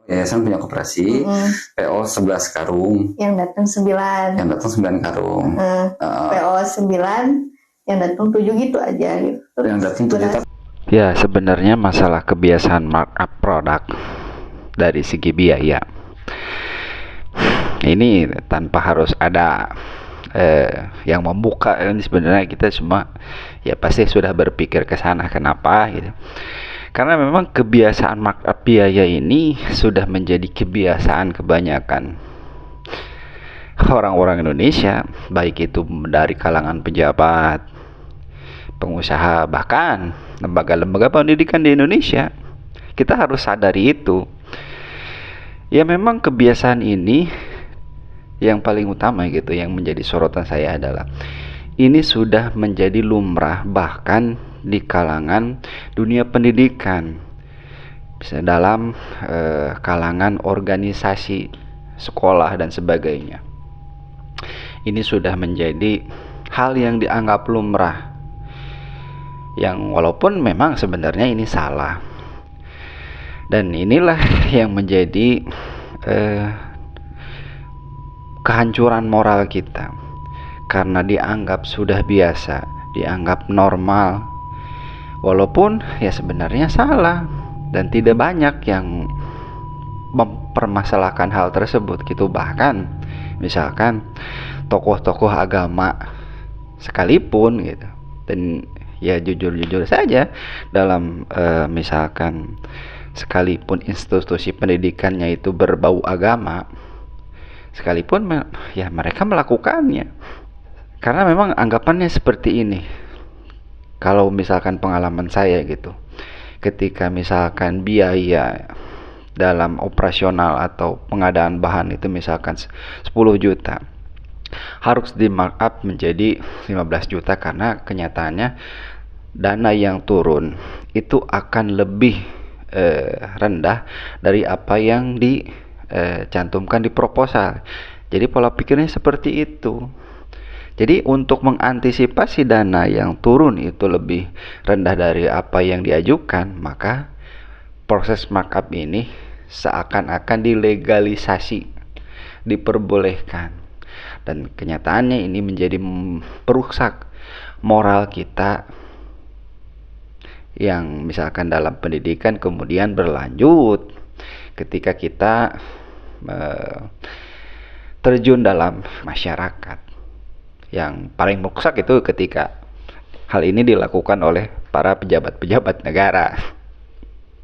yayasan punya koperasi, PO 11 karung. Yang datang 9. Yang datang 9 karung. PO 9, yang datang 7 gitu aja gitu. Yang datang 7. Ya, sebenarnya masalah kebiasaan markup produk dari segi biaya ini tanpa harus ada yang membuka, ini sebenarnya kita semua ya pasti sudah berpikir ke sana. Kenapa gitu? Karena memang kebiasaan markup biaya ini sudah menjadi kebiasaan kebanyakan orang-orang Indonesia, baik itu dari kalangan pejabat, pengusaha, bahkan lembaga-lembaga pendidikan di Indonesia. Kita harus sadari itu. Ya memang kebiasaan ini yang paling utama gitu, yang menjadi sorotan saya adalah ini sudah menjadi lumrah bahkan di kalangan dunia pendidikan, bisa dalam kalangan organisasi sekolah dan sebagainya. Ini sudah menjadi hal yang dianggap lumrah, yang walaupun memang sebenarnya ini salah. Dan inilah yang menjadi kehancuran moral kita, karena dianggap sudah biasa, dianggap normal, walaupun ya sebenarnya salah. Dan tidak banyak yang mempermasalahkan hal tersebut gitu. Bahkan misalkan tokoh-tokoh agama sekalipun gitu, dan ya jujur-jujur saja dalam misalkan sekalipun institusi pendidikannya itu berbau agama, sekalipun ya mereka melakukannya karena memang anggapannya seperti ini. Kalau misalkan pengalaman saya gitu, ketika misalkan biaya dalam operasional atau pengadaan bahan itu misalkan 10 juta, harus di markup menjadi 15 juta karena kenyataannya dana yang turun itu akan lebih rendah dari apa yang dicantumkan di proposal. Jadi pola pikirnya seperti itu. Jadi untuk mengantisipasi dana yang turun itu lebih rendah dari apa yang diajukan, maka proses markup ini seakan-akan dilegalisasi, diperbolehkan. Dan kenyataannya ini menjadi perusak moral kita, yang misalkan dalam pendidikan kemudian berlanjut ketika kita terjun dalam masyarakat. Yang paling merusak itu ketika hal ini dilakukan oleh para pejabat-pejabat negara.